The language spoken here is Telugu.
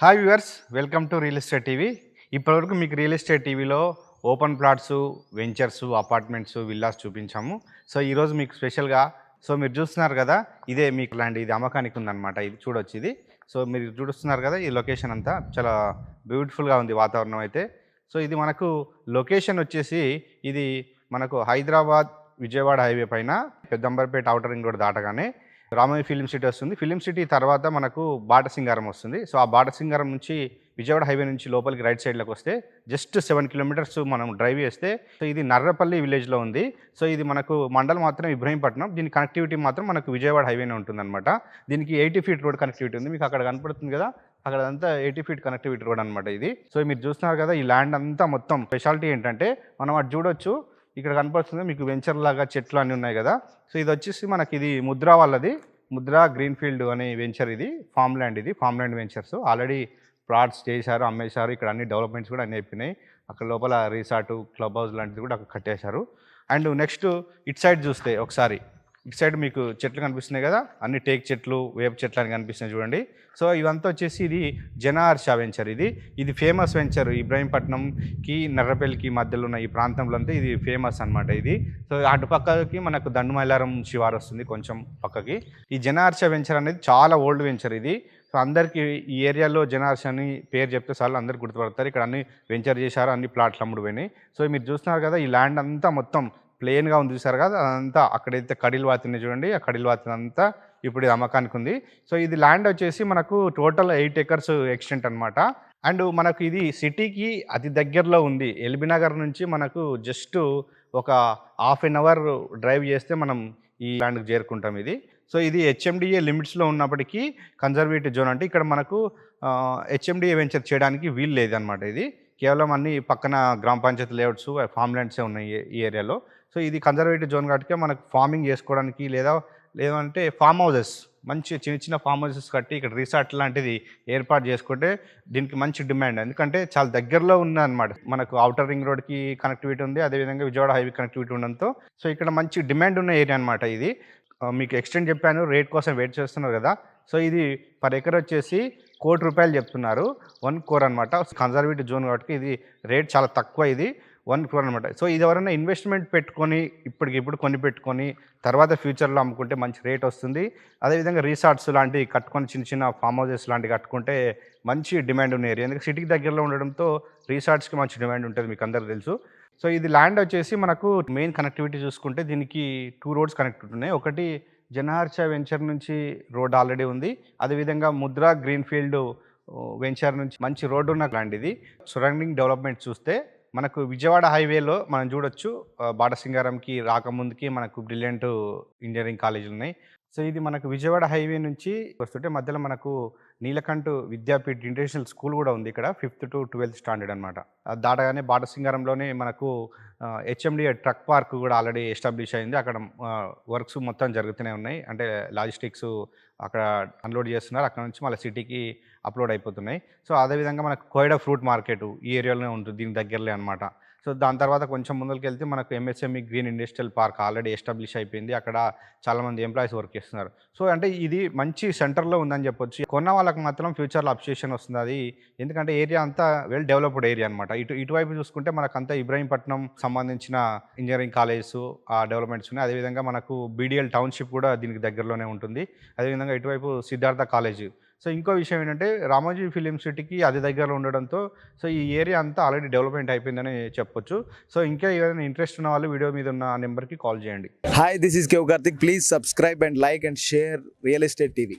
Hi viewers, welcome to real estate TV. ఇప్పటివరకు మీకు రియల్ ఎస్టేట్ టీవీలో open plots, ventures, apartments, villas చూపించాము. సో ఈరోజు మీకు స్పెషల్గా మీరు చూస్తున్నారు కదా, ఇదే మీకు ల్యాండ్, ఇది అమ్మకానికి ఉందన్నమాట. ఇది చూడొచ్చు. ఇది మీరు చూస్తున్నారు కదా, ఈ లొకేషన్ అంతా చాలా బ్యూటిఫుల్గా ఉంది వాతావరణం అయితే. సో ఇది మనకు లొకేషన్ వచ్చేసి ఇది మనకు హైదరాబాద్ విజయవాడ హైవే పైన పెద్దంబర్పేట ఔటర్ రింగ్ రోడ్ దాటగానే రామోజీ ఫిలిం సిటీ వస్తుంది. ఫిలిం సిటీ తర్వాత మనకు బాటసింగారం వస్తుంది. సో ఆ బాటసింగారం నుంచి విజయవాడ హైవే నుంచి లోపలికి రైట్ సైడ్లోకి వస్తే జస్ట్ 7 కిలోమీటర్స్ మనం డ్రైవ్ చేస్తే సో ఇది నర్రపల్లి విలేజ్లో ఉంది. సో ఇది మనకు మండలం మాత్రం ఇబ్రహీంపట్నం. దీని కనెక్టివిటీ మాత్రం మనకు విజయవాడ హైవేనే ఉంటుందన్నమాట. దీనికి 80 ఫీట్ రోడ్ కనెక్టివిటీ ఉంది. మీకు అక్కడ కనపడుతుంది కదా, అక్కడ అంతా 80 ఫీట్ కనెక్టివిటీ రోడ్ అనమాట ఇది. సో మీరు చూస్తున్నారు కదా, ఈ ల్యాండ్ అంతా మొత్తం స్పెషాలిటీ ఏంటంటే మనం అటు చూడొచ్చు, ఇక్కడ కనపడుతుంది మీకు వెంచర్ లాగా చెట్లు అన్నీ ఉన్నాయి కదా. సో ఇది వచ్చేసి మనకి ఇది ముద్రా వాళ్ళది, ముద్రా గ్రీన్ఫీల్డ్ అనే వెంచర్. ఇది ఫామ్ ల్యాండ్, ఇది farm land ventures. Already plots చేశారు, అమ్మేశారు. ఇక్కడ అన్ని డెవలప్మెంట్స్ కూడా అన్నీ అయిపోయినాయి. అక్కడ లోపల రిసార్టు, క్లబ్ హౌస్ లాంటిది కూడా అక్కడ కట్టేశారు. అండ్ నెక్స్ట్ ఇటు సైడ్ చూస్తే ఒకసారి, ఇటు సైడ్ మీకు చెట్లు కనిపిస్తున్నాయి కదా, అన్ని టేక్ చెట్లు, వేప చెట్లు అని కనిపిస్తున్నాయి చూడండి. సో ఇవంతా వచ్చేసి ఇది జనహర్ష వెంచర్. ఇది ఫేమస్ వెంచర్. ఇబ్రహీంపట్నంకి నర్రపల్లికి మధ్యలో ఉన్న ఈ ప్రాంతంలో అంతా ఇది ఫేమస్ అనమాట ఇది. సో అటు పక్కకి మనకు దండుమైలారం శివారు వస్తుంది కొంచెం పక్కకి. ఈ జనహర్ష వెంచర్ అనేది చాలా ఓల్డ్ వెంచర్ ఇది. సో అందరికీ ఈ ఏరియాలో జనహర్ష అని పేరు చెప్తే చాలు అందరు గుర్తుపడతారు. ఇక్కడ అన్ని వెంచర్ చేశారు, అన్ని ప్లాట్లు అమ్ముడు పోయినాయి. సో మీరు చూస్తున్నారు కదా, ఈ ల్యాండ్ అంతా మొత్తం ప్లెయిన్గా ఉంది చూసారు కదా, అదంతా అక్కడైతే కడిలు వాతిని చూడండి, ఆ కడిలు వాతిని అంతా ఇప్పుడు ఇది అమ్మకానికి ఉంది. సో ఇది ల్యాండ్ వచ్చేసి మనకు టోటల్ 8 ఎకర్స్ ఎక్స్టెంట్ అనమాట. అండ్ మనకు ఇది సిటీకి అతి దగ్గరలో ఉంది. ఎల్బీ నగర్ నుంచి మనకు జస్ట్ ఒక హాఫ్ అన్ అవర్ డ్రైవ్ చేస్తే మనం ఈ ల్యాండ్కి చేరుకుంటాం ఇది. సో ఇది హెచ్ఎండిఏ లిమిట్స్లో ఉన్నప్పటికీ కన్జర్వేటివ్ జోన్, అంటే ఇక్కడ మనకు హెచ్ఎండిఏ వెంచర్ చేయడానికి వీలు లేదనమాట. ఇది కేవలం అన్ని పక్కన గ్రామ పంచాయతీ లేఅవుట్స్, ఫామ్ ల్యాండ్సే ఉన్నాయి ఈ ఏరియాలో. సో ఇది కన్జర్వేటివ్ జోన్ కాబట్టి మనకు ఫార్మింగ్ చేసుకోవడానికి లేదంటే ఫామ్ హౌసెస్, మంచి చిన్న చిన్న ఫామ్ హౌసెస్ కట్టి ఇక్కడ రిసార్ట్ లాంటిది ఏర్పాటు చేసుకుంటే దీనికి మంచి డిమాండ్. ఎందుకంటే చాలా దగ్గరలో ఉందన్నమాట. మనకు ఔటర్ రింగ్ రోడ్కి కనెక్టివిటీ ఉంది, అదేవిధంగా విజయవాడ హైవే కనెక్టివిటీ ఉండడంతో సో ఇక్కడ మంచి డిమాండ్ ఉన్న ఏరియా అనమాట ఇది. మీకు ఎక్స్టెండ్ చెప్పాను, రేట్ కోసం వెయిట్ చేస్తున్నారు కదా. సో ఇది పర్ ఎకర్ వచ్చేసి ₹1 కోటి చెప్తున్నారు. 1 కోర్ అనమాట. కన్జర్వేటివ్ జోన్ కాబట్టి ఇది రేట్ చాలా తక్కువ. ఇది 1 కోర్ అనమాట. సో ఇది ఎవరైనా ఇన్వెస్ట్మెంట్ పెట్టుకొని ఇప్పటికిప్పుడు కొని పెట్టుకొని తర్వాత ఫ్యూచర్లో అమ్ముకుంటే మంచి రేట్ వస్తుంది. అదేవిధంగా రిసార్ట్స్ లాంటివి కట్టుకొని, చిన్న చిన్న ఫామ్ హౌసెస్ లాంటివి కట్టుకుంటే మంచి డిమాండ్ ఉన్న ఏరియా. ఎందుకంటే సిటీకి దగ్గరలో ఉండడంతో రిసార్ట్స్కి మంచి డిమాండ్ ఉంటుంది, మీకు అందరికీ తెలుసు. సో ఇది ల్యాండ్ వచ్చేసి మనకు మెయిన్ కనెక్టివిటీ చూసుకుంటే దీనికి 2 రోడ్స్ కనెక్ట్ ఉన్నాయి. ఒకటి జనహర్ష వెంచర్ నుంచి రోడ్ ఆల్రెడీ ఉంది. అదేవిధంగా ముద్రా గ్రీన్ఫీల్డ్ వెంచర్ నుంచి మంచి రోడ్డు ఉన్న ల్యాండ్ ఇది. సరౌండింగ్ డెవలప్మెంట్ చూస్తే మనకు విజయవాడ హైవేలో మనం చూడొచ్చు, బాటసింగారంకి రాకముందుకి మనకు బ్రిలియంట్ ఇంజనీరింగ్ కాలేజీలు ఉన్నాయి. సో ఇది మనకు విజయవాడ హైవే నుంచి వస్తుంటే మధ్యలో మనకు నీలకంఠ్ విద్యాపీఠ్ ఇంటర్నేషనల్ స్కూల్ కూడా ఉంది ఇక్కడ, 5th to 12th స్టాండర్డ్ అనమాట. దాటగానే బాటసింగారంలోనే మనకు హెచ్ఎండిఏ ట్రక్ పార్క్ కూడా ఆల్రెడీ ఎస్టాబ్లిష్ అయింది. అక్కడ వర్క్స్ మొత్తం జరుగుతూనే ఉన్నాయి. అంటే లాజిస్టిక్స్ అక్కడ అన్లోడ్ చేస్తున్నారు, అక్కడ నుంచి మళ్ళీ సిటీకి అప్లోడ్ అయిపోతున్నాయి. సో అదేవిధంగా మనకు కోయడా ఫ్రూట్ మార్కెట్ ఈ ఏరియాలోనే ఉంటుంది, దీని దగ్గరలే అనమాట. సో దాని తర్వాత కొంచెం ముందుకు వెళ్తే మనకు MSME green industrial park already establish అయిపోయింది. అక్కడ చాలామంది ఎంప్లాయీస్ వర్క్ చేస్తున్నారు. సో అంటే ఇది మంచి సెంటర్లో ఉందని చెప్పొచ్చు. కొన్న వాళ్ళకి మాత్రం ఫ్యూచర్లో అప్రిషియేషన్ వస్తుంది అది. ఎందుకంటే ఏరియా అంతా వెల్ డెవలప్డ్ ఏరియా అనమాట. ఇటువైపు చూసుకుంటే మనకంతా ఇబ్రహీంపట్నం సంబంధించిన ఇంజనీరింగ్ కాలేజెస్ ఆ డెవలప్మెంట్స్ ఉన్నాయి. అదేవిధంగా మనకు బీడిఎల్ టౌన్షిప్ కూడా దీనికి దగ్గరలోనే ఉంటుంది. అదేవిధంగా ఇటువైపు సిద్ధార్థ కాలేజ్. సో ఇంకో విషయం ఏంటంటే రామోజీ ఫిలిం సిటీకి అది దగ్గరలో ఉండడంతో సో ఈ ఏరియా అంతా ఆల్రెడీ డెవలప్మెంట్ అయిపోయిందని చెప్పొచ్చు. సో ఇంకా ఏదైనా ఇంట్రెస్ట్ ఉన్న వాళ్ళు వీడియో మీద ఉన్న నెంబర్కి కాల్ చేయండి. Hi, this is Kev Karthik. Please subscribe and like and share Real Estate TV.